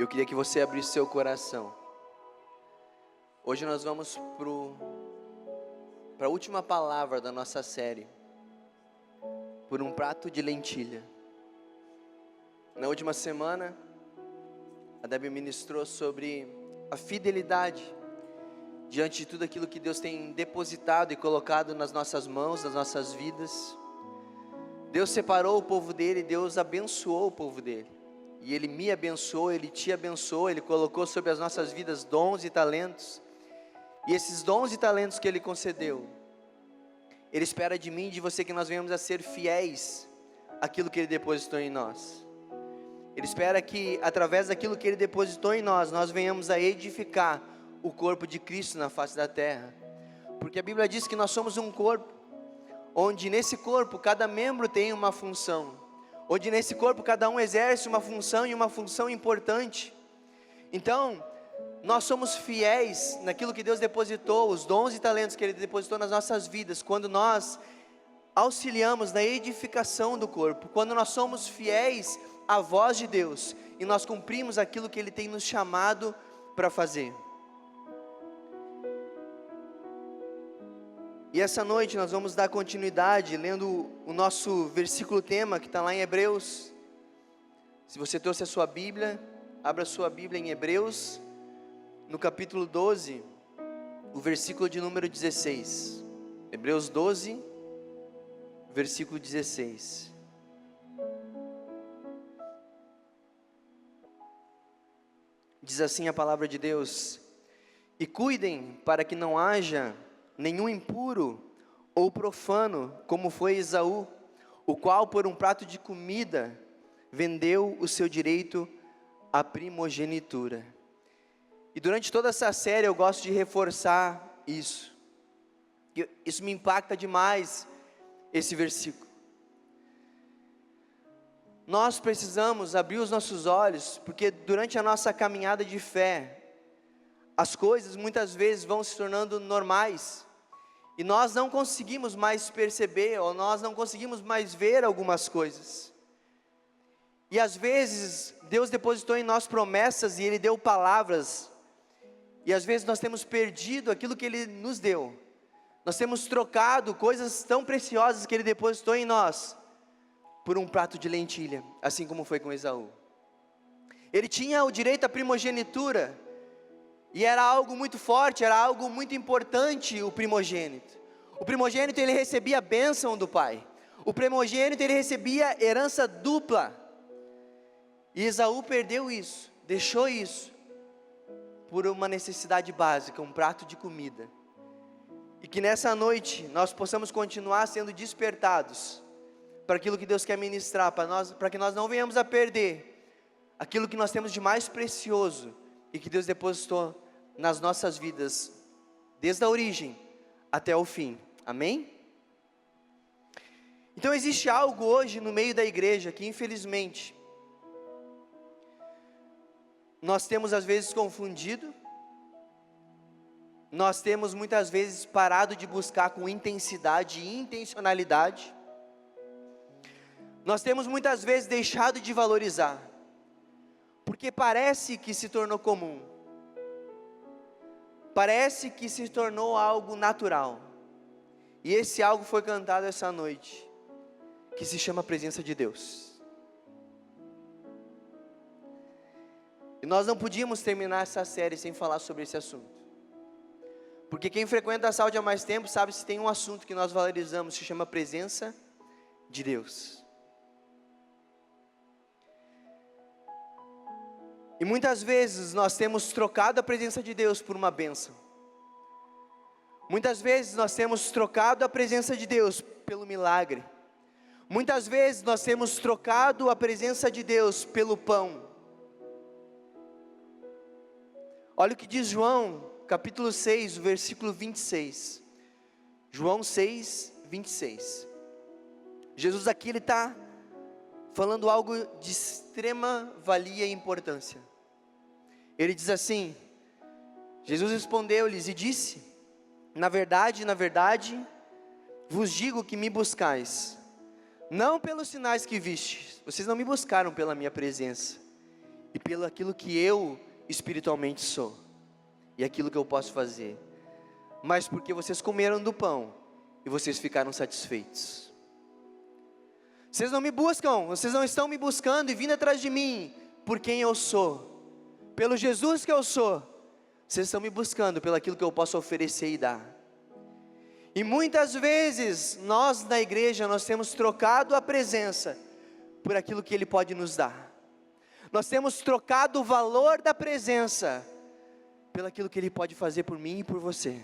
Eu queria que você abrisse seu coração. Hoje nós vamos para a última palavra da nossa série, por um prato de lentilha. Na última semana, a Debbie ministrou sobre a fidelidade diante de tudo aquilo que Deus tem depositado e colocado nas nossas mãos, nas nossas vidas. Deus separou o povo dele, Deus abençoou o povo dele. E Ele me abençoou, Ele te abençoou, Ele colocou sobre as nossas vidas dons e talentos. E esses dons e talentos que Ele concedeu, Ele espera de mim e de você que nós venhamos a ser fiéis àquilo que Ele depositou em nós. Ele espera que através daquilo que Ele depositou em nós, nós venhamos a edificar o corpo de Cristo na face da terra. Porque a Bíblia diz que nós somos um corpo, onde nesse corpo cada membro tem uma função, onde nesse corpo cada um exerce uma função e uma função importante. Então, nós somos fiéis naquilo que Deus depositou, os dons e talentos que Ele depositou nas nossas vidas, quando nós auxiliamos na edificação do corpo, quando nós somos fiéis à voz de Deus, e nós cumprimos aquilo que Ele tem nos chamado para fazer. E essa noite nós vamos dar continuidade, lendo o nosso versículo tema, que está lá em Hebreus. Se você trouxe a sua Bíblia, abra a sua Bíblia em Hebreus, no capítulo 12, o versículo de número 16. Hebreus 12, versículo 16. Diz assim a palavra de Deus: e cuidem para que não haja nenhum impuro ou profano, como foi Esaú, o qual por um prato de comida vendeu o seu direito à primogenitura. E durante toda essa série eu gosto de reforçar isso. Isso me impacta demais, esse versículo. Nós precisamos abrir os nossos olhos, porque durante a nossa caminhada de fé, as coisas muitas vezes vão se tornando normais, e nós não conseguimos mais perceber, ou nós não conseguimos mais ver algumas coisas. E às vezes, Deus depositou em nós promessas, e Ele deu palavras, e às vezes nós temos perdido aquilo que Ele nos deu. Nós temos trocado coisas tão preciosas que Ele depositou em nós, por um prato de lentilha, assim como foi com Esaú. Ele tinha o direito à primogenitura, e era algo muito forte, era algo muito importante o primogênito. O primogênito ele recebia a bênção do pai. O primogênito ele recebia herança dupla. E Esaú perdeu isso, deixou isso, por uma necessidade básica, um prato de comida. E que nessa noite nós possamos continuar sendo despertados para aquilo que Deus quer ministrar, para que nós não venhamos a perder aquilo que nós temos de mais precioso e que Deus depositou nas nossas vidas, desde a origem até o fim, amém? Então existe algo hoje no meio da igreja que infelizmente nós temos às vezes confundido, nós temos muitas vezes parado de buscar com intensidade e intencionalidade, nós temos muitas vezes deixado de valorizar, porque parece que se tornou comum, parece que se tornou algo natural, e esse algo foi cantado essa noite, que se chama presença de Deus. E nós não podíamos terminar essa série sem falar sobre esse assunto, porque quem frequenta a Saúde há mais tempo sabe se tem um assunto que nós valorizamos, se chama presença de Deus. E muitas vezes nós temos trocado a presença de Deus por uma bênção. Muitas vezes nós temos trocado a presença de Deus pelo milagre. Muitas vezes nós temos trocado a presença de Deus pelo pão. Olha o que diz João, capítulo 6, versículo 26. João 6, 26. Jesus aqui ele está falando algo de extrema valia e importância. Ele diz assim: Jesus respondeu-lhes e disse: na verdade, vos digo que me buscais, não pelos sinais que vistes, vocês não me buscaram pela minha presença, e pelo aquilo que eu espiritualmente sou, e aquilo que eu posso fazer, mas porque vocês comeram do pão, e vocês ficaram satisfeitos. Vocês não me buscam, vocês não estão me buscando e vindo atrás de mim, por quem eu sou, pelo Jesus que eu sou. Vocês estão me buscando pelo aquilo que eu posso oferecer e dar. E muitas vezes, nós na igreja, nós temos trocado a presença, por aquilo que Ele pode nos dar. Nós temos trocado o valor da presença, pelo aquilo que Ele pode fazer por mim e por você.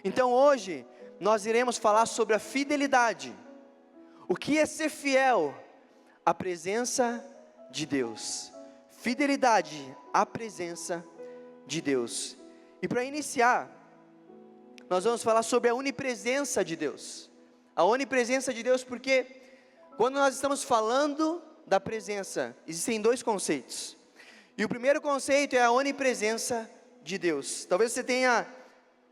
Então hoje, nós iremos falar sobre a fidelidade. O que é ser fiel à presença de Deus? Fidelidade à presença de Deus. E para iniciar, nós vamos falar sobre a onipresença de Deus. A onipresença de Deus, porque quando nós estamos falando da presença, existem dois conceitos. E o primeiro conceito é a onipresença de Deus. Talvez você tenha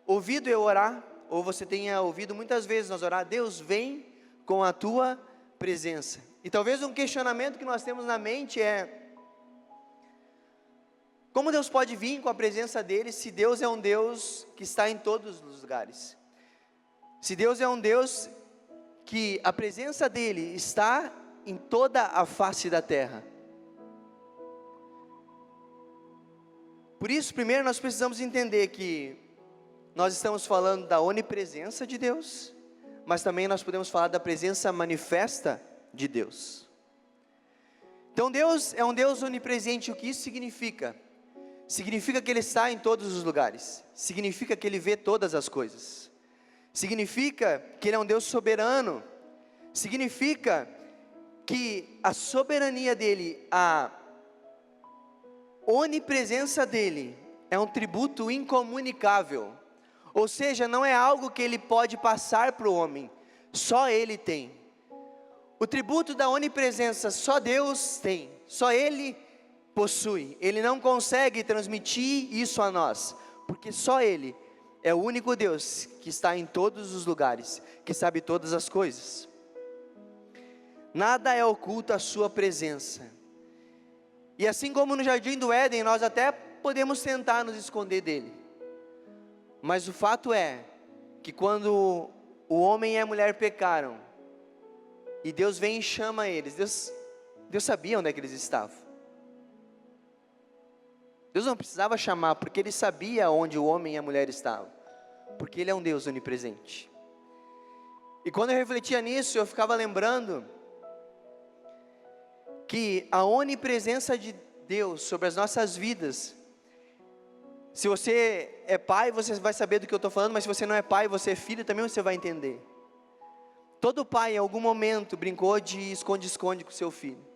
ouvido eu orar, ou você tenha ouvido muitas vezes nós orar: Deus, vem com a tua presença. E talvez um questionamento que nós temos na mente é: como Deus pode vir com a presença dEle, se Deus é um Deus que está em todos os lugares? Se Deus é um Deus que a presença dEle está em toda a face da terra. Por isso, primeiro nós precisamos entender que nós estamos falando da onipresença de Deus, mas também nós podemos falar da presença manifesta de Deus. Então Deus é um Deus onipresente. O que isso significa? Significa que Ele está em todos os lugares, significa que Ele vê todas as coisas, significa que Ele é um Deus soberano, significa que a soberania dEle, a onipresença dEle, é um tributo incomunicável, ou seja, não é algo que Ele pode passar para o homem, só Ele tem. O tributo da onipresença só Deus tem, só Ele possui. Ele não consegue transmitir isso a nós, porque só Ele é o único Deus que está em todos os lugares, que sabe todas as coisas. Nada é oculto à sua presença. E assim como no jardim do Éden, nós até podemos tentar nos esconder dele, mas o fato é que quando o homem e a mulher pecaram, e Deus vem e chama eles, Deus sabia onde é que eles estavam. Deus não precisava chamar, porque Ele sabia onde o homem e a mulher estavam, porque Ele é um Deus onipresente. E quando eu refletia nisso, eu ficava lembrando que a onipresença de Deus sobre as nossas vidas, se você é pai, você vai saber do que eu estou falando, mas se você não é pai, você é filho, também você vai entender. Todo pai em algum momento brincou de esconde-esconde com seu filho.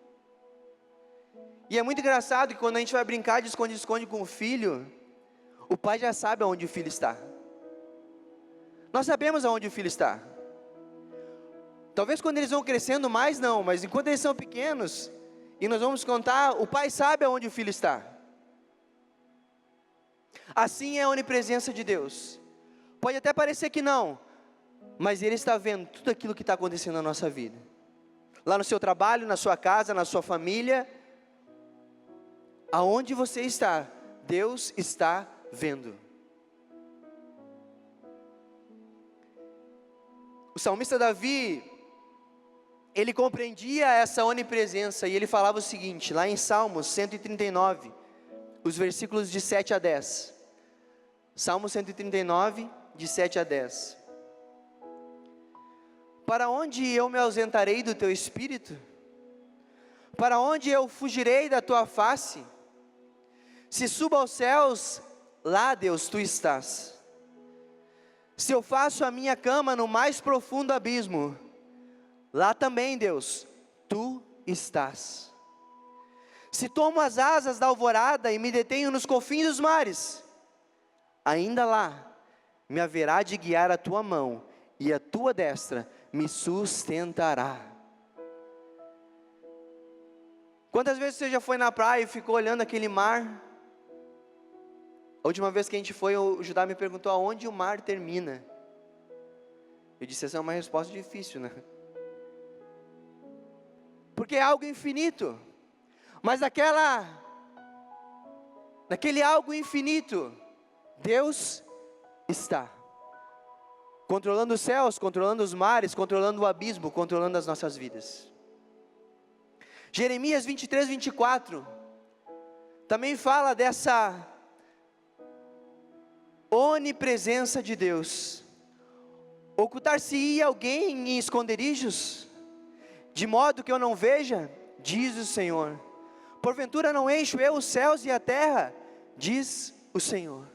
E é muito engraçado que quando a gente vai brincar de esconde-esconde com o filho, o pai já sabe aonde o filho está. Nós sabemos aonde o filho está. Talvez quando eles vão crescendo mais não, mas enquanto eles são pequenos, e nós vamos contar, o pai sabe aonde o filho está. Assim é a onipresença de Deus. Pode até parecer que não, mas Ele está vendo tudo aquilo que está acontecendo na nossa vida. Lá no seu trabalho, na sua casa, na sua família, aonde você está, Deus está vendo. O salmista Davi, ele compreendia essa onipresença, e ele falava o seguinte, lá em Salmos 139, os versículos de 7 a 10. Salmo 139, de 7 a 10. Para onde eu me ausentarei do teu espírito? Para onde eu fugirei da tua face? Se subo aos céus, lá, Deus, tu estás. Se eu faço a minha cama no mais profundo abismo, lá também, Deus, tu estás. Se tomo as asas da alvorada e me detenho nos confins dos mares, ainda lá me haverá de guiar a tua mão, e a tua destra me sustentará. Quantas vezes você já foi na praia e ficou olhando aquele mar? A última vez que a gente foi, o Judá me perguntou aonde o mar termina. Eu disse, essa é uma resposta difícil, né? Porque é algo infinito. Mas naquele algo infinito, Deus está controlando os céus, controlando os mares, controlando o abismo, controlando as nossas vidas. Jeremias 23, 24, também fala dessa onipresença de Deus. Ocultar-se-ia alguém em esconderijos, de modo que eu não veja, diz o Senhor. Porventura não encho eu os céus e a terra, diz o Senhor.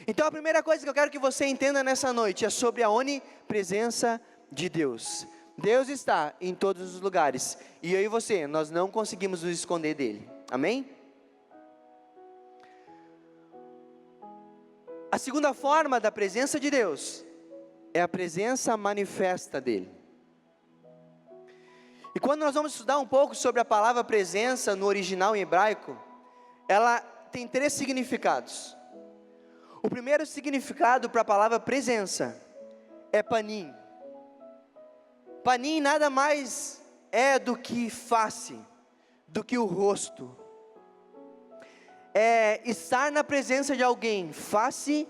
Então a primeira coisa que eu quero que você entenda nessa noite é sobre a onipresença de Deus. Deus está em todos os lugares, e eu e você, nós não conseguimos nos esconder dele, amém? A segunda forma da presença de Deus é a presença manifesta dele. E quando nós vamos estudar um pouco sobre a palavra presença no original em hebraico, ela tem 3 significados. O primeiro significado para a palavra presença é panim. Panim nada mais é do que face, do que o rosto. É estar na presença de alguém, face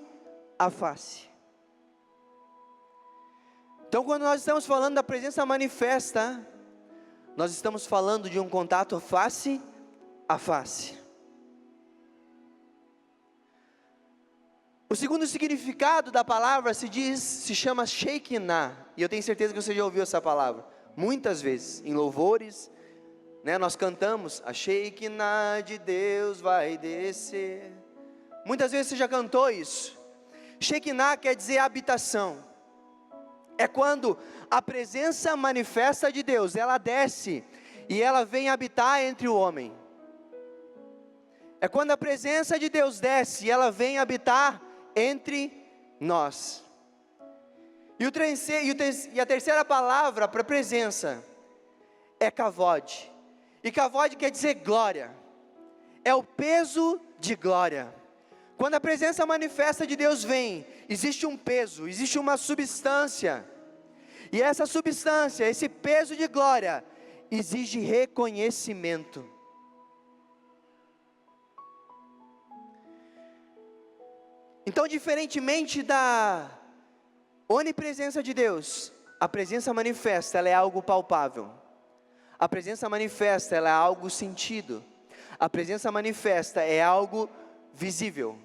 a face. Então quando nós estamos falando da presença manifesta, nós estamos falando de um contato face a face. O segundo significado da palavra se chama Shekinah, e eu tenho certeza que você já ouviu essa palavra, muitas vezes, em louvores, né, nós cantamos, a Shekinah de Deus vai descer, muitas vezes você já cantou isso. Shekinah quer dizer habitação, é quando a presença manifesta de Deus, ela desce, e ela vem habitar entre o homem, é quando a presença de Deus desce, e ela vem habitar entre nós. E a terceira palavra para presença é kavod. E kavod quer dizer glória. É o peso de glória. Quando a presença manifesta de Deus vem, existe um peso, existe uma substância. E essa substância, esse peso de glória, exige reconhecimento. Então, diferentemente da onipresença de Deus, a presença manifesta, ela é algo palpável. A presença manifesta, ela é algo sentido. A presença manifesta é algo visível.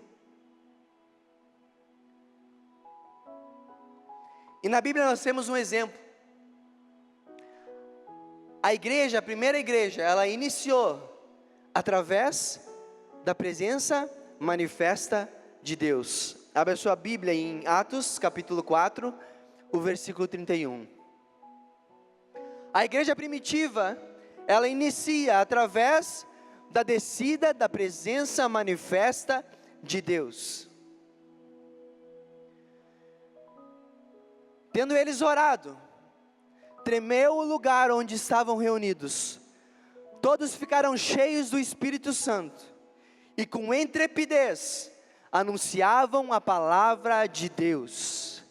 E na Bíblia nós temos um exemplo. A primeira igreja, ela iniciou através da presença manifesta de Deus. Abra sua Bíblia em Atos capítulo 4, o versículo 31. A igreja primitiva, ela inicia através da descida da presença manifesta de Deus. Tendo eles orado, tremeu o lugar onde estavam reunidos, todos ficaram cheios do Espírito Santo, e com intrepidez anunciavam a palavra de Deus.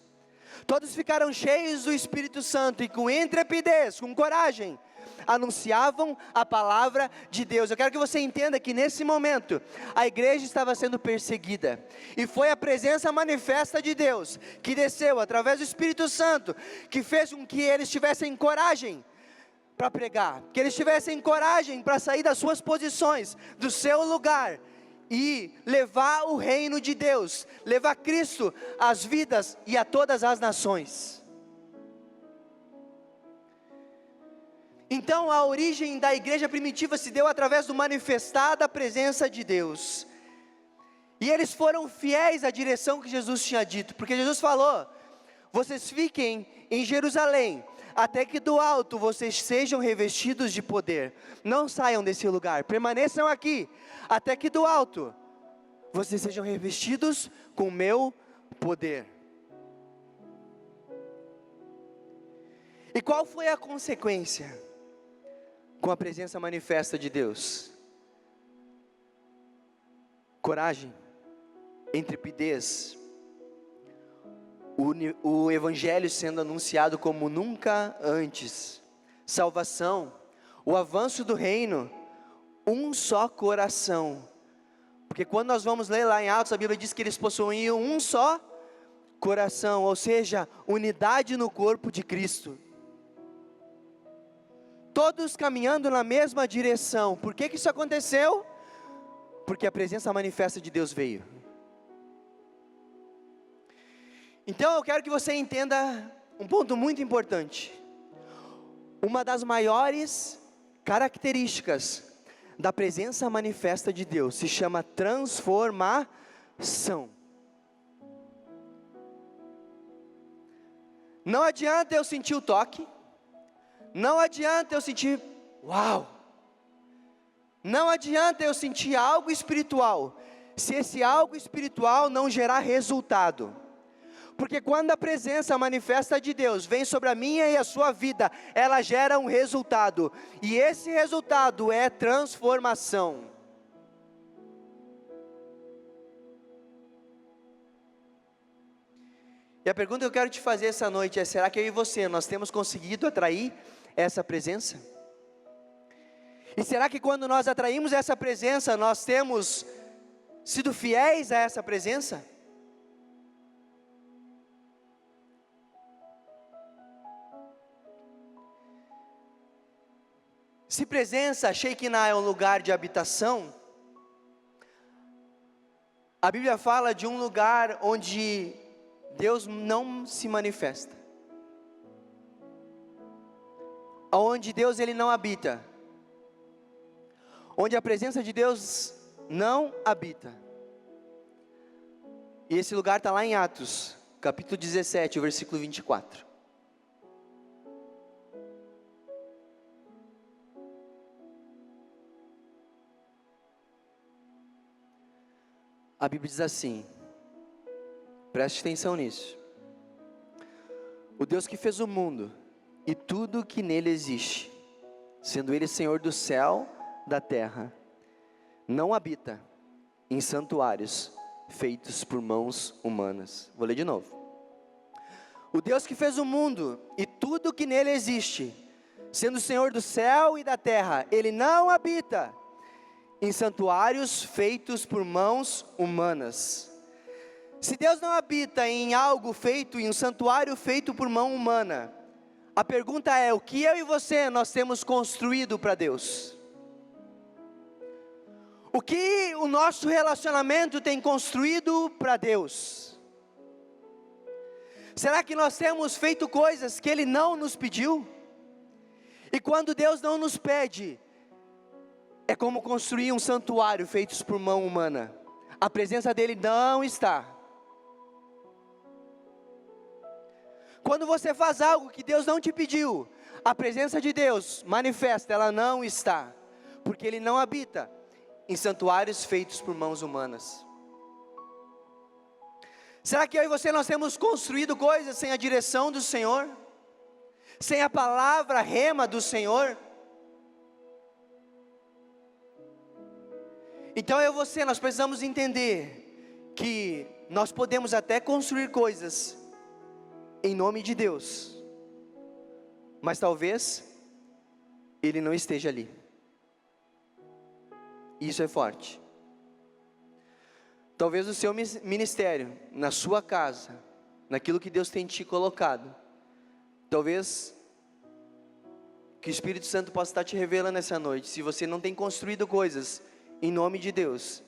Todos ficaram cheios do Espírito Santo, e com intrepidez, com coragem, anunciavam a palavra de Deus. Eu quero que você entenda que nesse momento, a igreja estava sendo perseguida, e foi a presença manifesta de Deus, que desceu através do Espírito Santo, que fez com que eles tivessem coragem para pregar, que eles tivessem coragem para sair das suas posições, do seu lugar, e levar o reino de Deus, levar Cristo às vidas e a todas as nações. Então a origem da igreja primitiva se deu através do manifestar da presença de Deus, e eles foram fiéis à direção que Jesus tinha dito, porque Jesus falou: vocês fiquem em Jerusalém, até que do alto vocês sejam revestidos de poder. Não saiam desse lugar, permaneçam aqui, até que do alto vocês sejam revestidos com o meu poder. E qual foi a consequência com a presença manifesta de Deus? Coragem, intrepidez, o evangelho sendo anunciado como nunca antes, salvação, o avanço do reino, um só coração. Porque quando nós vamos ler lá em Atos, a Bíblia diz que eles possuíam um só coração, ou seja, unidade no corpo de Cristo. Todos caminhando na mesma direção. Por que isso aconteceu? Porque a presença manifesta de Deus veio. Então eu quero que você entenda um ponto muito importante. Uma das maiores características da presença manifesta de Deus se chama transformação. Não adianta eu sentir o toque, não adianta eu sentir uau, não adianta eu sentir algo espiritual, se esse algo espiritual não gerar resultado. Porque quando a presença manifesta de Deus vem sobre a minha e a sua vida, ela gera um resultado, e esse resultado é transformação. E a pergunta que eu quero te fazer essa noite é: será que eu e você, nós temos conseguido atrair essa presença? E será que quando nós atraímos essa presença, nós temos sido fiéis a essa presença? Se presença, Shekinah, é um lugar de habitação, a Bíblia fala de um lugar onde Deus não se manifesta, onde Deus ele não habita, onde a presença de Deus não habita. E esse lugar está lá em Atos, capítulo 17, versículo 24. A Bíblia diz assim, preste atenção nisso: o Deus que fez o mundo e tudo que nele existe, sendo Ele Senhor do céu, da terra, não habita em santuários feitos por mãos humanas. Vou ler de novo. O Deus que fez o mundo e tudo que nele existe, sendo Senhor do céu e da terra, Ele não habita em santuários feitos por mãos humanas. Se Deus não habita em algo feito, em um santuário feito por mão humana, a pergunta é: o que eu e você nós temos construído para Deus? O que o nosso relacionamento tem construído para Deus? Será que nós temos feito coisas que Ele não nos pediu? E quando Deus não nos pede, é como construir um santuário feito por mão humana. A presença dEle não está. Quando você faz algo que Deus não te pediu, a presença de Deus manifesta, ela não está. Porque Ele não habita em santuários feitos por mãos humanas. Será que eu e você nós temos construído coisas sem a direção do Senhor? Sem a palavra rema do Senhor? Então eu e você, nós precisamos entender que nós podemos até construir coisas em nome de Deus, mas talvez Ele não esteja ali. Isso é forte. Talvez o seu ministério, na sua casa, naquilo que Deus tem te colocado, talvez que o Espírito Santo possa estar te revelando essa noite, se você não tem construído coisas em nome de Deus,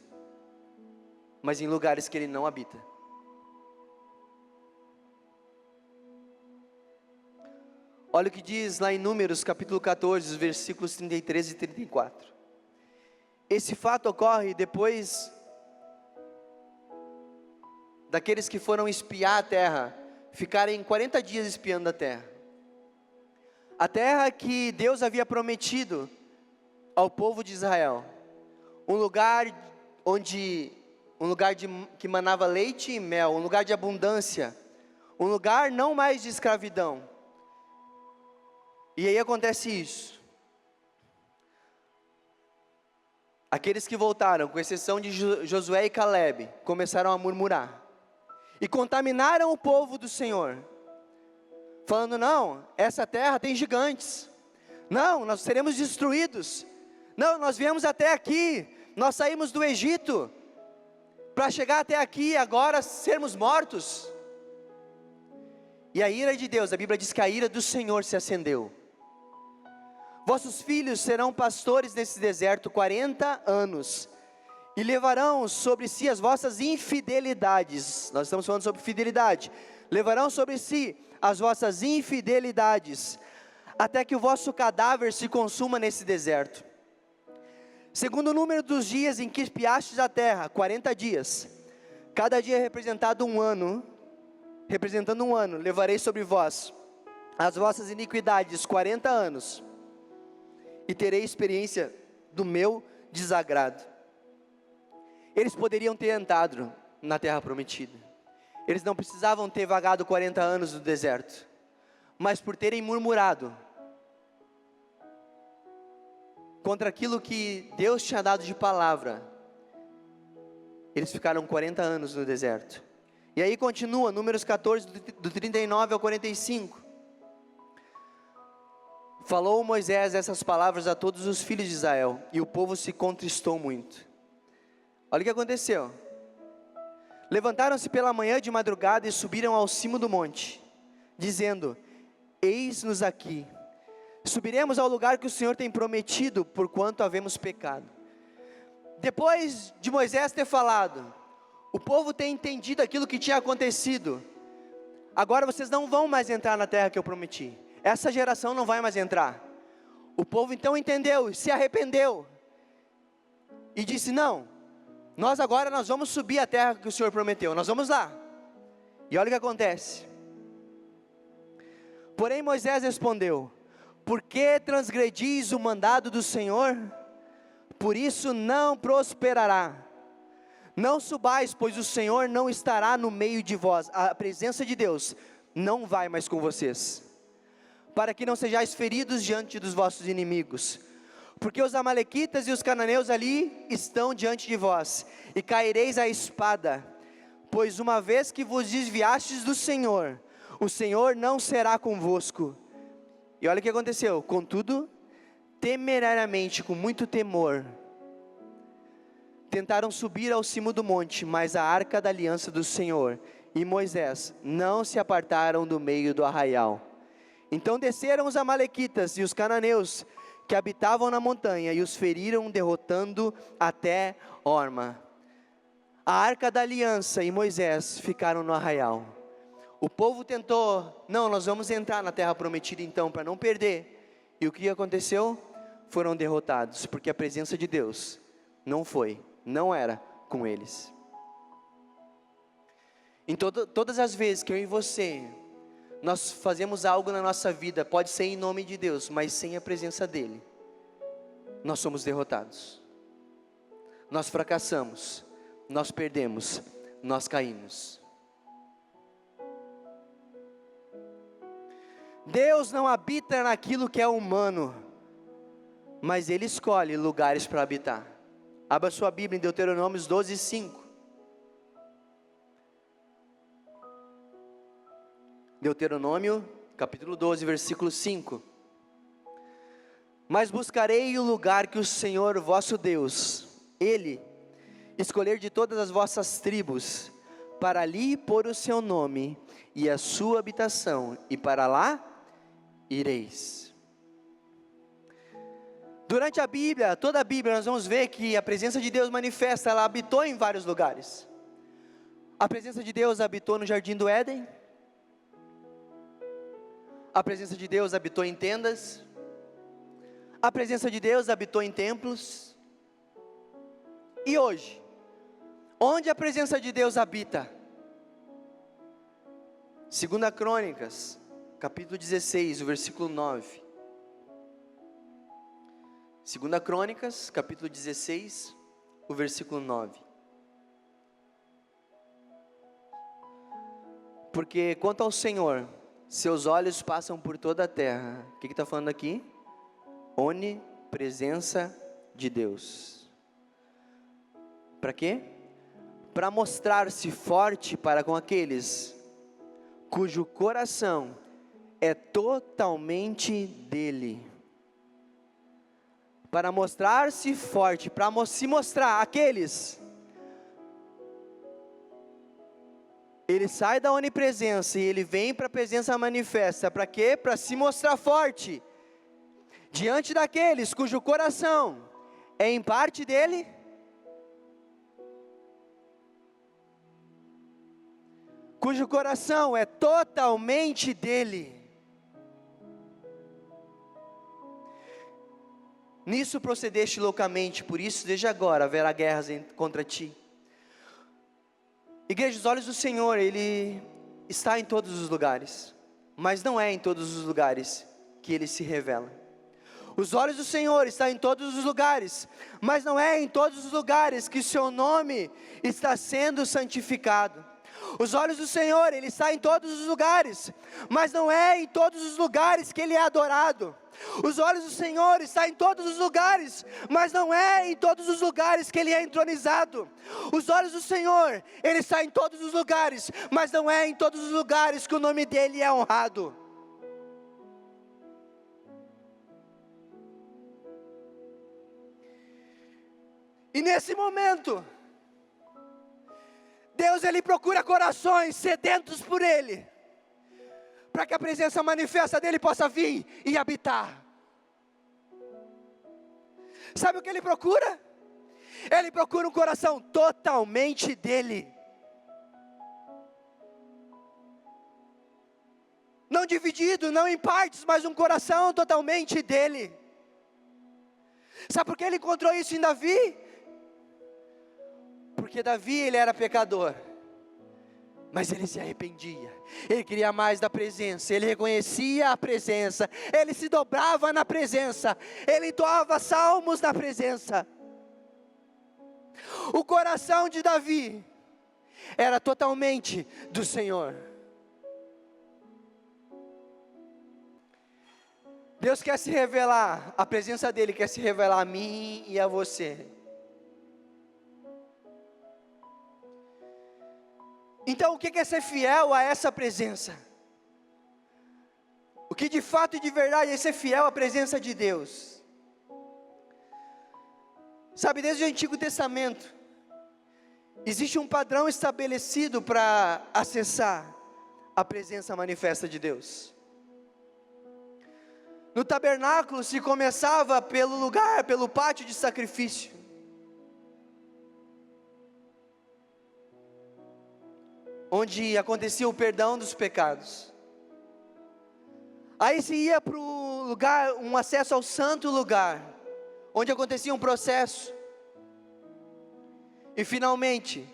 mas em lugares que Ele não habita. Olha o que diz lá em Números capítulo 14, versículos 33 e 34. Esse fato ocorre depois daqueles que foram espiar a terra, ficarem 40 dias espiando a terra. A terra que Deus havia prometido ao povo de Israel. Um lugar que manava leite e mel, um lugar de abundância, um lugar não mais de escravidão. E aí acontece isso. Aqueles que voltaram, com exceção de Josué e Caleb, começaram a murmurar e contaminaram o povo do Senhor, falando: não, essa terra tem gigantes, não, nós seremos destruídos, Não, nós viemos até aqui, nós saímos do Egito, para chegar até aqui e agora sermos mortos. E a ira de Deus, a Bíblia diz que a ira do Senhor se acendeu. Vossos filhos serão pastores nesse deserto 40 anos, e levarão sobre si as vossas infidelidades. Nós estamos falando sobre fidelidade. Levarão sobre si as vossas infidelidades, até que o vosso cadáver se consuma nesse deserto. Segundo o número dos dias em que espiastes a terra, 40 dias, cada dia representando um ano, levarei sobre vós as vossas iniquidades 40 anos, e terei experiência do meu desagrado. Eles poderiam ter entrado na terra prometida, eles não precisavam ter vagado 40 anos no deserto, mas por terem murmurado contra aquilo que Deus tinha dado de palavra, eles ficaram 40 anos no deserto. E aí continua, Números 14, do 39 ao 45. Falou Moisés essas palavras a todos os filhos de Israel, e o povo se contristou muito. Olha o que aconteceu. Levantaram-se pela manhã de madrugada e subiram ao cimo do monte, dizendo: eis-nos aqui, subiremos ao lugar que o Senhor tem prometido, porquanto havemos pecado. Depois de Moisés ter falado, o povo tem entendido aquilo que tinha acontecido. Agora vocês não vão mais entrar na terra que eu prometi, essa geração não vai mais entrar. O povo então entendeu, se arrependeu, e disse: não, nós vamos subir a terra que o Senhor prometeu, nós vamos lá. E olha o que acontece. Porém Moisés respondeu: por que transgredis o mandado do Senhor? Por isso não prosperará. Não subais, pois o Senhor não estará no meio de vós. A presença de Deus não vai mais com vocês, para que não sejais feridos diante dos vossos inimigos. Porque os amalequitas e os cananeus ali estão diante de vós, e caireis à espada. Pois uma vez que vos desviastes do Senhor, o Senhor não será convosco. E olha o que aconteceu. Contudo, temerariamente, com muito temor, tentaram subir ao cimo do monte, mas a arca da aliança do Senhor e Moisés não se apartaram do meio do arraial. Então desceram os amalequitas e os cananeus que habitavam na montanha, e os feriram, derrotando até Horma. A arca da aliança e Moisés ficaram no arraial. O povo tentou: não, nós vamos entrar na terra prometida então, para não perder. E o que aconteceu? Foram derrotados, porque a presença de Deus não era com eles. Em todas as vezes que eu e você, nós fazemos algo na nossa vida, pode ser em nome de Deus, mas sem a presença dEle, nós somos derrotados, nós fracassamos, nós perdemos, nós caímos. Deus não habita naquilo que é humano, mas Ele escolhe lugares para habitar. Abra sua Bíblia em Deuteronômio 12, 5. Deuteronômio, capítulo 12, versículo 5. Mas buscarei o lugar que o Senhor vosso Deus, Ele, escolher de todas as vossas tribos, para ali pôr o seu nome e a sua habitação, e para lá ireis. Durante a Bíblia, toda a Bíblia, nós vamos ver que a presença de Deus manifesta, ela habitou em vários lugares. A presença de Deus habitou no jardim do Éden. A presença de Deus habitou em tendas. A presença de Deus habitou em templos. E hoje, onde a presença de Deus habita? 2 Crônicas, capítulo 16, o versículo 9. 2 Crônicas, capítulo 16, o versículo 9. Porque quanto ao Senhor, seus olhos passam por toda a terra. O que está falando aqui? Onipresença de Deus. Para quê? Para mostrar-se forte para com aqueles cujo coração é totalmente dele. para mostrar-se forte, para se mostrar aqueles. Ele sai da onipresença e ele vem para a presença manifesta. Para quê? Para se mostrar forte diante daqueles cujo coração é em parte dele. Cujo coração é totalmente dele. Nisso procedeste loucamente, por isso desde agora haverá guerras contra ti. Igreja, os olhos do Senhor, Ele está em todos os lugares, mas não é em todos os lugares que Ele se revela. Os olhos do Senhor estão em todos os lugares, mas não é em todos os lugares que o seu nome está sendo santificado. Os olhos do Senhor, Ele está em todos os lugares, mas não é em todos os lugares que Ele é adorado. Os olhos do Senhor estão em todos os lugares, mas não é em todos os lugares que Ele é entronizado. Os olhos do Senhor, Ele está em todos os lugares, mas não é em todos os lugares que o nome dEle é honrado. E nesse momento, Deus, Ele procura corações sedentos por Ele, para que a presença manifesta dEle possa vir e habitar. Sabe o que Ele procura? Ele procura um coração totalmente dEle. Não dividido, não em partes, mas um coração totalmente dEle. Sabe por que Ele encontrou isso em Davi? Porque Davi, ele era pecador, mas ele se arrependia, ele queria mais da presença, ele reconhecia a presença, ele se dobrava na presença, ele entoava salmos na presença. O coração de Davi era totalmente do Senhor. Deus quer se revelar, a presença dEle quer se revelar a mim e a você. Então o que é ser fiel a essa presença? O que de fato e de verdade é ser fiel à presença de Deus? Sabe, desde o Antigo Testamento, existe um padrão estabelecido para acessar a presença manifesta de Deus. No tabernáculo se começava pelo lugar, pelo pátio de sacrifício, onde acontecia o perdão dos pecados. Aí se ia para o lugar, um acesso ao santo lugar, onde acontecia um processo. E finalmente,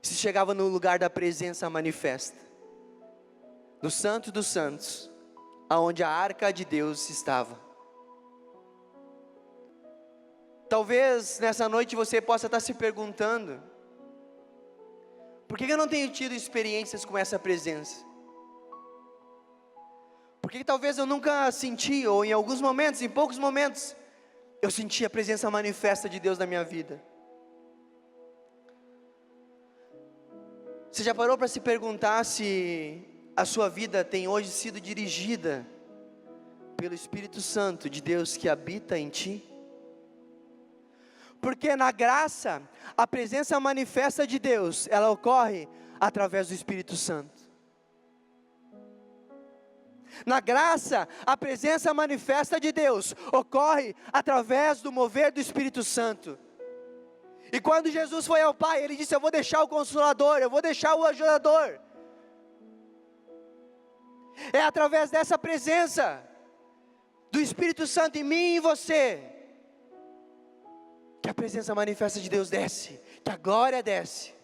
se chegava no lugar da presença manifesta, no Santo dos Santos, aonde a arca de Deus estava. Talvez nessa noite você possa estar se perguntando: por que eu não tenho tido experiências com essa presença? Porque talvez eu nunca senti, ou em alguns momentos, em poucos momentos, eu senti a presença manifesta de Deus na minha vida. Você já parou para se perguntar se a sua vida tem hoje sido dirigida pelo Espírito Santo de Deus que habita em ti? Porque na graça, a presença manifesta de Deus, ela ocorre através do Espírito Santo. Na graça, a presença manifesta de Deus ocorre através do mover do Espírito Santo. E quando Jesus foi ao Pai, Ele disse: eu vou deixar o Consolador, eu vou deixar o Ajudador. É através dessa presença do Espírito Santo em mim e em você, que a presença manifesta de Deus desce, que a glória desce.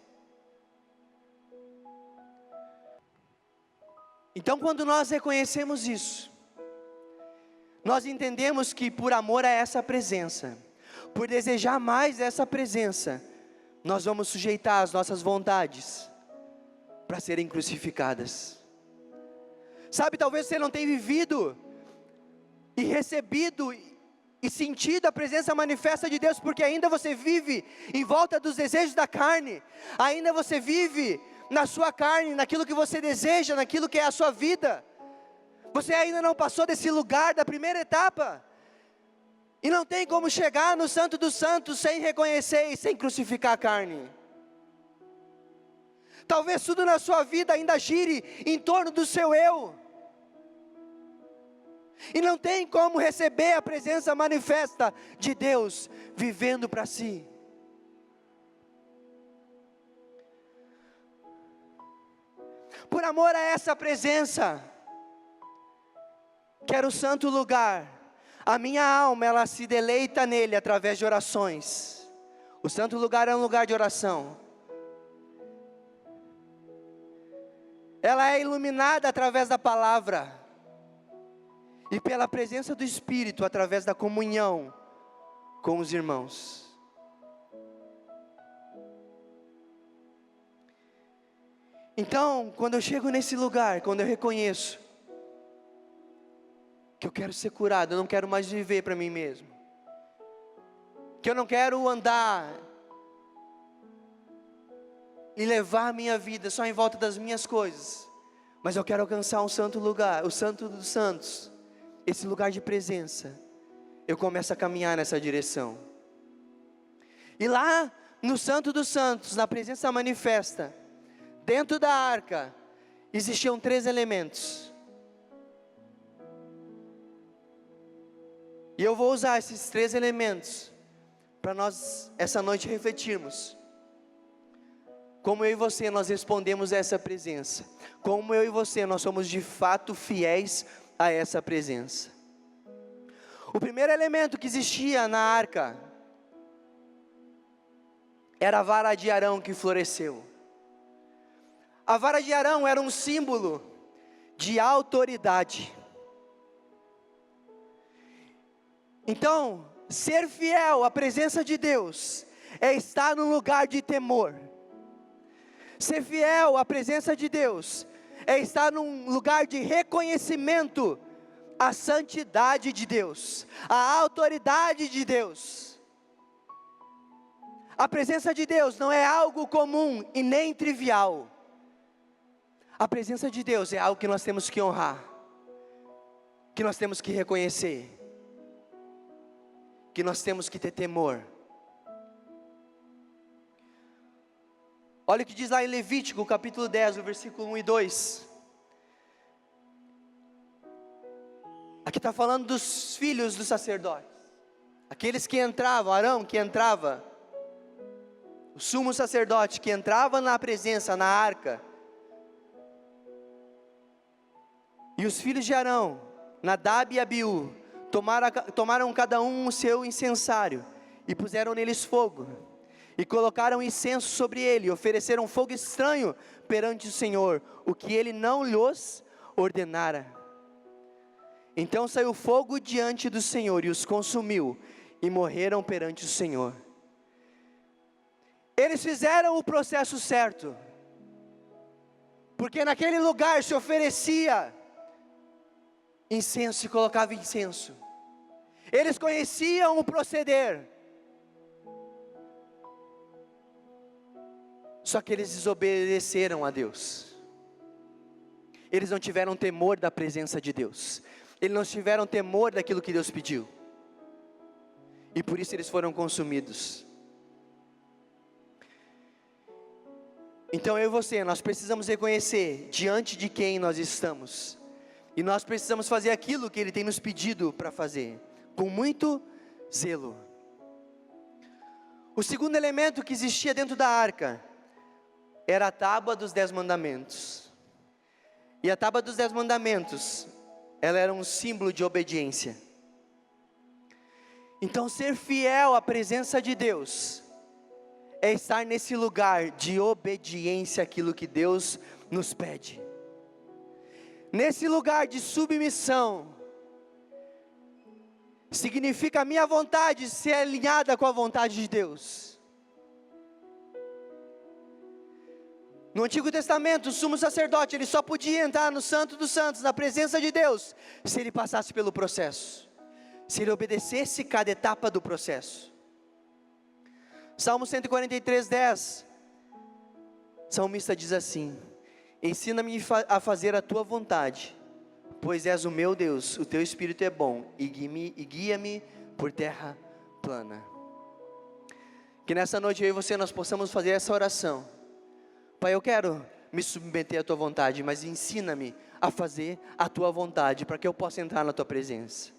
Então quando nós reconhecemos isso, nós entendemos que por amor a essa presença, por desejar mais essa presença, nós vamos sujeitar as nossas vontades para serem crucificadas. Sabe, talvez você não tenha vivido e recebido e sentido a presença manifesta de Deus, porque ainda você vive em volta dos desejos da carne, ainda você vive na sua carne, naquilo que você deseja, naquilo que é a sua vida. Você ainda não passou desse lugar da primeira etapa, E não tem como chegar no Santo dos Santos sem reconhecer e sem crucificar a carne. Talvez tudo na sua vida ainda gire em torno do seu eu. E não tem como receber a presença manifesta de Deus vivendo para si. Por amor a essa presença, que era o santo lugar, a minha alma, ela se deleita nele através de orações. O santo lugar é um lugar de oração. Ela é iluminada através da palavra. E pela presença do Espírito, através da comunhão com os irmãos. Então, quando eu chego nesse lugar, quando eu reconheço que eu quero ser curado, eu não quero mais viver para mim mesmo, que eu não quero andar e levar a minha vida só em volta das minhas coisas, mas eu quero alcançar um santo lugar, o Santo dos Santos, esse lugar de presença. Eu começo a caminhar nessa direção. E lá no Santo dos Santos, na presença manifesta, dentro da arca, existiam 3 elementos. E eu vou usar esses 3 elementos para nós essa noite refletirmos. Como eu e você nós respondemos a essa presença. Como eu e você nós somos de fato fiéis a essa presença. O primeiro elemento que existia na arca era a vara de Arão que floresceu. A vara de Arão era um símbolo de autoridade. Então, ser fiel à presença de Deus é estar num lugar de temor. Ser fiel à presença de Deus é estar num lugar de reconhecimento à santidade de Deus, à autoridade de Deus. A presença de Deus não é algo comum e nem trivial. A presença de Deus é algo que nós temos que honrar, que nós temos que reconhecer, que nós temos que ter temor. Olha o que diz lá em Levítico, capítulo 10, o versículo 1 e 2. Aqui está falando dos filhos dos sacerdotes. Aqueles que entravam, Arão que entrava, o sumo sacerdote que entrava na presença, na arca. E os filhos de Arão, Nadab e Abiú, tomaram cada um o seu incensário, e puseram neles fogo, e colocaram incenso sobre ele, e ofereceram fogo estranho perante o Senhor, o que ele não lhes ordenara. Então saiu fogo diante do Senhor, e os consumiu, e morreram perante o Senhor. Eles fizeram o processo certo, porque naquele lugar se oferecia incenso, se colocava incenso. Eles conheciam o proceder, só que eles desobedeceram a Deus. Eles não tiveram temor da presença de Deus, eles não tiveram temor daquilo que Deus pediu, e por isso eles foram consumidos. Então eu e você, nós precisamos reconhecer diante de quem nós estamos, e nós precisamos fazer aquilo que Ele tem nos pedido para fazer, com muito zelo. O segundo elemento que existia dentro da arca era a tábua dos 10 mandamentos. E a tábua dos 10 mandamentos, ela era um símbolo de obediência. Então ser fiel à presença de Deus é estar nesse lugar de obediência àquilo que Deus nos pede. Nesse lugar de submissão, significa a minha vontade ser alinhada com a vontade de Deus. No Antigo Testamento, o sumo sacerdote, ele só podia entrar no Santo dos Santos, na presença de Deus, se ele passasse pelo processo, se ele obedecesse cada etapa do processo. Salmo 143, 10, o salmista diz assim: ensina-me a fazer a tua vontade, pois és o meu Deus, o teu Espírito é bom, e guia-me por terra plana. Que nessa noite eu e você nós possamos fazer essa oração. Pai, eu quero me submeter à tua vontade, mas ensina-me a fazer a tua vontade, para que eu possa entrar na tua presença.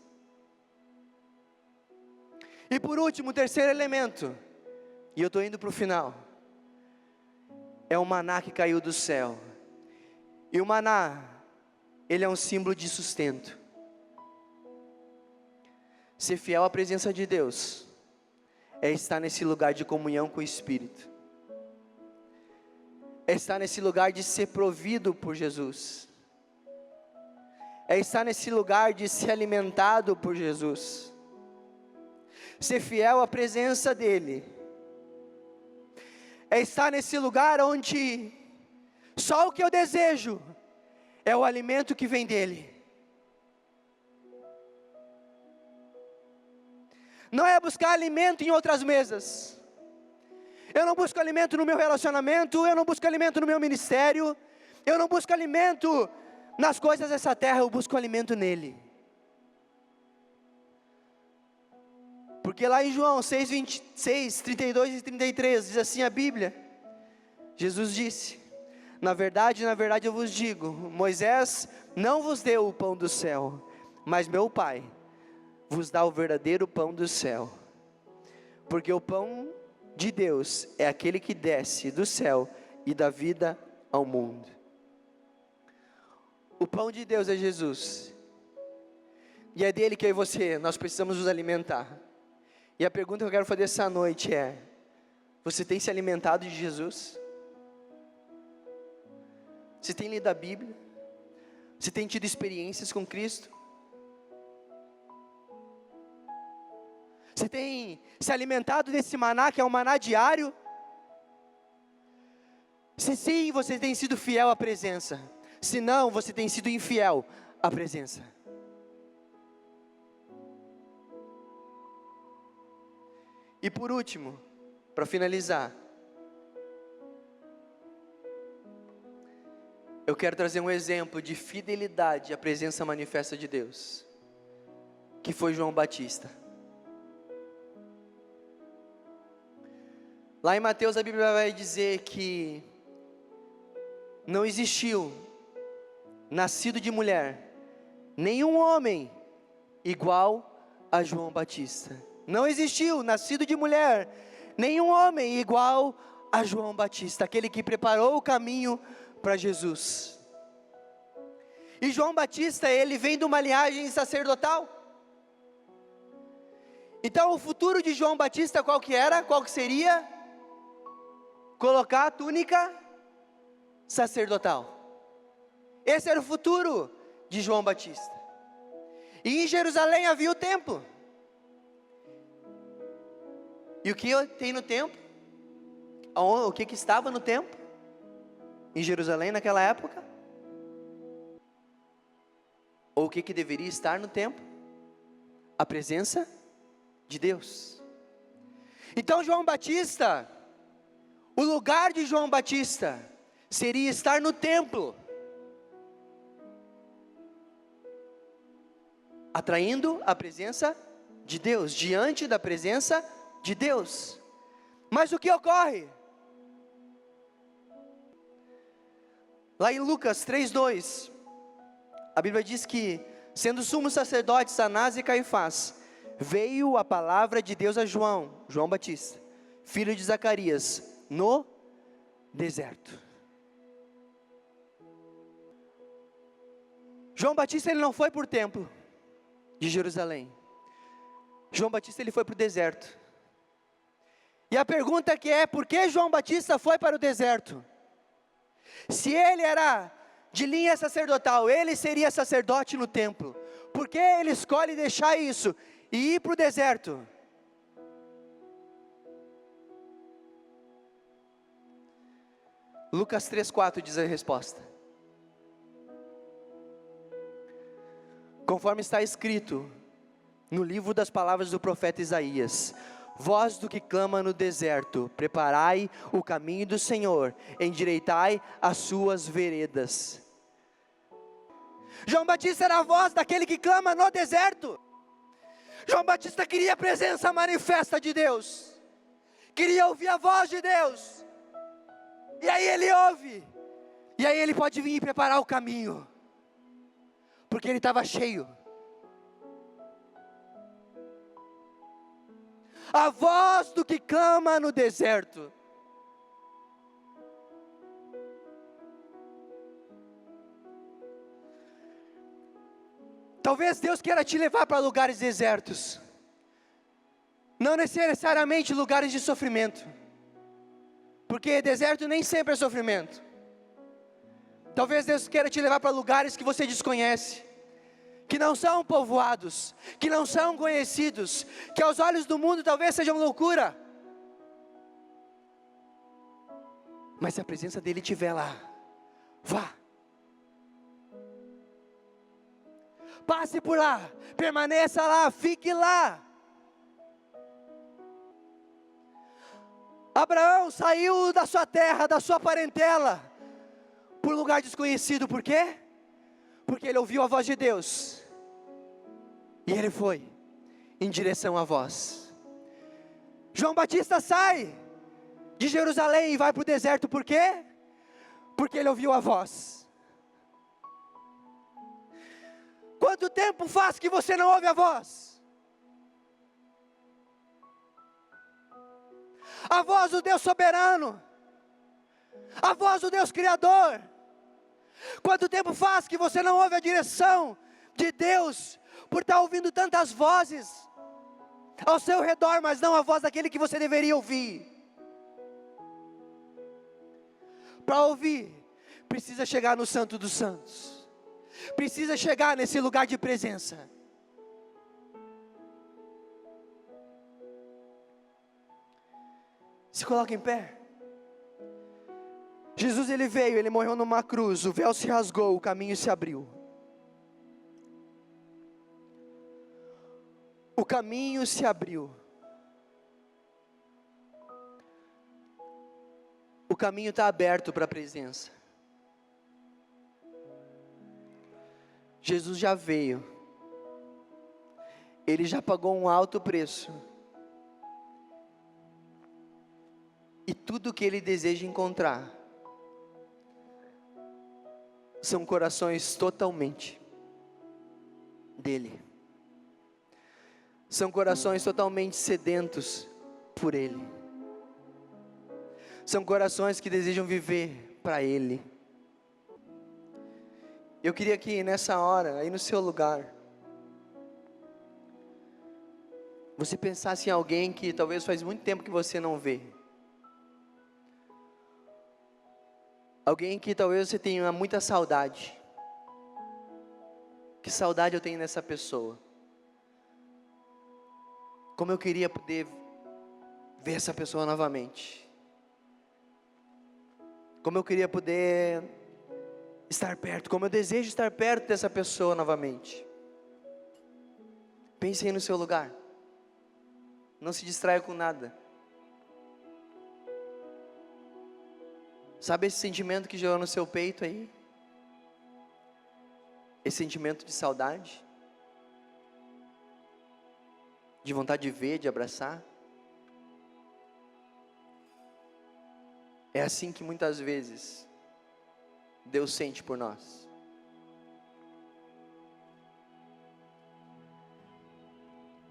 E por último, o terceiro elemento, e eu estou indo para o final, é o maná que caiu do céu. E o maná, ele é um símbolo de sustento. Ser fiel à presença de Deus é estar nesse lugar de comunhão com o Espírito, é estar nesse lugar de ser provido por Jesus, é estar nesse lugar de ser alimentado por Jesus. Ser fiel à presença dEle é estar nesse lugar onde só o que eu desejo é o alimento que vem dEle. Não é buscar alimento em outras mesas. Eu não busco alimento no meu relacionamento, eu não busco alimento no meu ministério, eu não busco alimento nas coisas dessa terra, eu busco alimento nele. Porque lá em João 6:26, 32 e 33, diz assim a Bíblia, Jesus disse: na verdade eu vos digo, Moisés não vos deu o pão do céu, mas meu Pai vos dá o verdadeiro pão do céu. Porque o pão de Deus é aquele que desce do céu e dá vida ao mundo. O pão de Deus é Jesus, e é dele que eu e você, nós precisamos nos alimentar. E a pergunta que eu quero fazer essa noite é: você tem se alimentado de Jesus? Você tem lido a Bíblia? Você tem tido experiências com Cristo? Você tem se alimentado desse maná, que é um maná diário? Se sim, você tem sido fiel à presença. Se não, você tem sido infiel à presença. E por último, para finalizar, eu quero trazer um exemplo de fidelidade à presença manifesta de Deus, que foi João Batista. Lá em Mateus a Bíblia vai dizer que não existiu, nascido de mulher, nenhum homem igual a João Batista. Não existiu, nascido de mulher, nenhum homem igual a João Batista, aquele que preparou o caminho para Jesus. E João Batista, ele vem de uma linhagem sacerdotal. Então o futuro de João Batista qual que era? Qual que seria? Colocar a túnica sacerdotal. Esse era o futuro de João Batista. E em Jerusalém havia o templo. E o que tem no templo? O que estava no templo? Em Jerusalém naquela época? Ou o que deveria estar no templo? A presença de Deus. Então João Batista, o lugar de João Batista seria estar no templo, atraindo a presença de Deus, diante da presença de Deus. Mas o que ocorre? Lá em Lucas 3:2, a Bíblia diz que, sendo sumos sacerdotes Anás e Caifás, veio a palavra de Deus a João Batista, filho de Zacarias, no deserto. João Batista, ele não foi para o templo de Jerusalém. João Batista, ele foi para o deserto. E a pergunta que é: por que João Batista foi para o deserto? Se ele era de linha sacerdotal, ele seria sacerdote no templo. Por que ele escolhe deixar isso e ir para o deserto? Lucas 3:4 diz a resposta. Conforme está escrito no livro das palavras do profeta Isaías: voz do que clama no deserto, preparai o caminho do Senhor, endireitai as suas veredas. João Batista era a voz daquele que clama no deserto. João Batista queria a presença manifesta de Deus, queria ouvir a voz de Deus, e aí ele ouve, e aí ele pode vir e preparar o caminho, porque ele estava cheio. A voz do que clama no deserto. Talvez Deus queira te levar para lugares desertos, não necessariamente lugares de sofrimento, porque deserto nem sempre é sofrimento. Talvez Deus queira te levar para lugares que você desconhece, que não são povoados, que não são conhecidos, que aos olhos do mundo talvez sejam loucura, mas se a presença dEle estiver lá, vá. Passe por lá, permaneça lá, fique lá. Abraão saiu da sua terra, da sua parentela, por um lugar desconhecido. Por quê? Porque ele ouviu a voz de Deus, e ele foi em direção à voz. João Batista sai de Jerusalém e vai para o deserto. Por quê? Porque ele ouviu a voz. Quanto tempo faz que você não ouve a voz? A voz do Deus soberano, a voz do Deus criador. Quanto tempo faz que você não ouve a direção de Deus, por estar ouvindo tantas vozes ao seu redor, mas não a voz daquele que você deveria ouvir? Para ouvir, precisa chegar no Santo dos Santos, precisa chegar nesse lugar de presença. Se coloca em pé. Jesus, ele veio, ele morreu numa cruz, o véu se rasgou, o caminho se abriu. O caminho se abriu. O caminho está aberto para a presença. Jesus já veio. Ele já pagou um alto preço. E tudo que Ele deseja encontrar são corações totalmente dEle. São corações totalmente sedentos por Ele. São corações que desejam viver para Ele. Eu queria que nessa hora, aí no seu lugar, você pensasse em alguém que talvez faz muito tempo que você não vê. Alguém que talvez você tenha muita saudade. Que saudade eu tenho nessa pessoa. Como eu queria poder ver essa pessoa novamente. Como eu queria poder estar perto, como eu desejo estar perto dessa pessoa novamente. Pense aí no seu lugar. Não se distraia com nada. Sabe esse sentimento que gerou no seu peito aí? Esse sentimento de saudade? De vontade de ver, de abraçar? É assim que muitas vezes Deus sente por nós.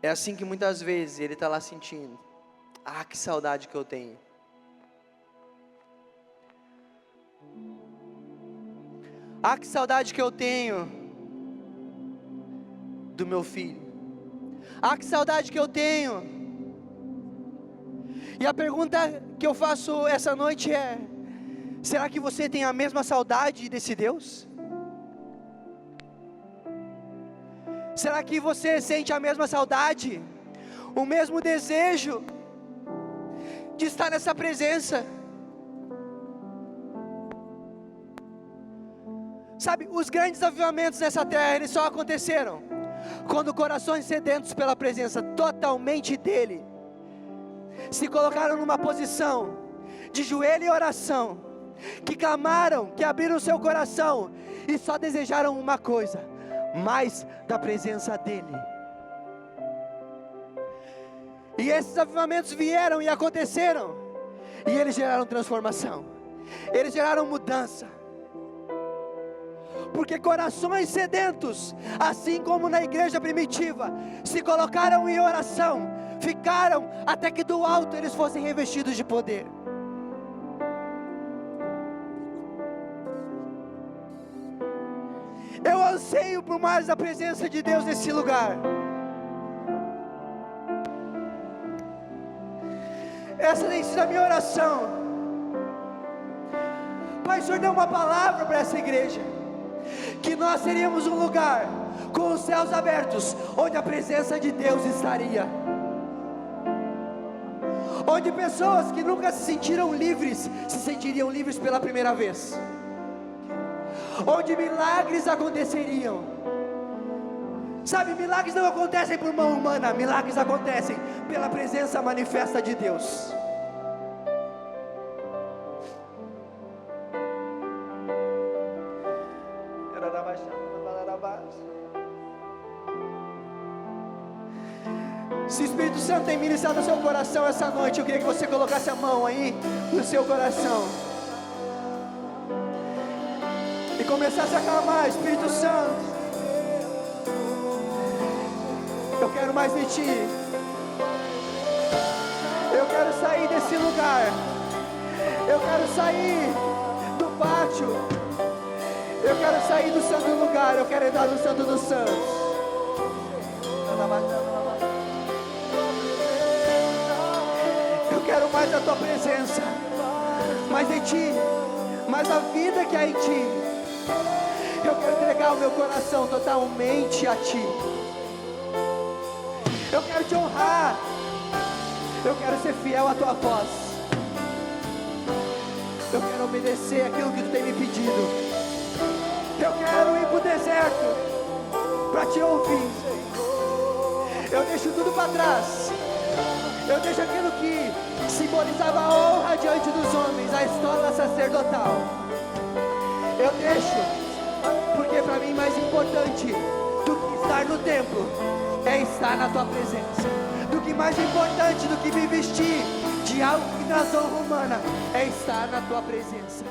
É assim que muitas vezes Ele está lá sentindo. Ah, que saudade que eu tenho. Ah, que saudade que eu tenho do meu filho. Ah, que saudade que eu tenho. E a pergunta que eu faço essa noite é: será que você tem a mesma saudade desse Deus? Será que você sente a mesma saudade, o mesmo desejo de estar nessa presença? Sabe, os grandes avivamentos nessa terra, eles só aconteceram quando corações sedentos pela presença totalmente dEle se colocaram numa posição de joelho e oração, que clamaram, que abriram seu coração e só desejaram uma coisa: mais da presença dEle. E esses avivamentos vieram e aconteceram, e eles geraram transformação, eles geraram mudança. Porque corações sedentos, assim como na igreja primitiva, se colocaram em oração, ficaram até que do alto eles fossem revestidos de poder. Eu anseio por mais da presença de Deus nesse lugar. Essa tem sido a minha oração. Pai, o Senhor deu uma palavra para essa igreja, que nós seríamos um lugar com os céus abertos, onde a presença de Deus estaria, onde pessoas que nunca se sentiram livres, se sentiriam livres pela primeira vez, onde milagres aconteceriam. Sabe, milagres não acontecem por mão humana, milagres acontecem pela presença manifesta de Deus. Se o Espírito Santo tem ministrado no seu coração essa noite, eu queria que você colocasse a mão aí no seu coração e começasse a clamar: Espírito Santo, eu quero mais de Ti. Eu quero sair desse lugar. Eu quero sair do pátio. Eu quero sair do santo lugar. Eu quero entrar no santo dos santos. Eu quero mais da Tua presença, mais de Ti, mais da vida que há em Ti. Eu quero entregar o meu coração totalmente a Ti. Eu quero Te honrar. Eu quero ser fiel à Tua voz. Eu quero obedecer aquilo que Tu tem me pedido. Eu quero ir para o deserto para Te ouvir. Eu deixo tudo para trás. Eu deixo aquilo que simbolizava a honra diante dos homens, a estola sacerdotal. Eu deixo, porque para mim mais importante do que estar no templo é estar na Tua presença. Do que mais importante do que me vestir de algo que na honra humana é estar na Tua presença.